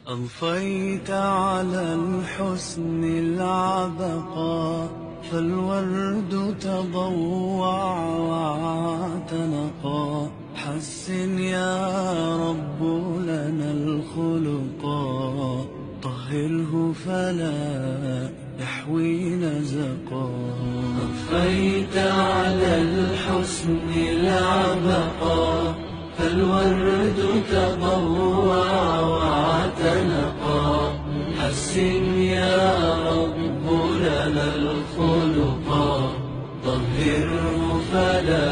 أضفيت على الحسن العبقى، فالورد تضوع واعتنقا. حسن يا رب لنا الخلقا، طهره فلا يحوي نزقا. أضفيت على الحسن العبقى، فالورد تضوع واعتنقا. حسن يا رب لنا الخلقا، طهره فلا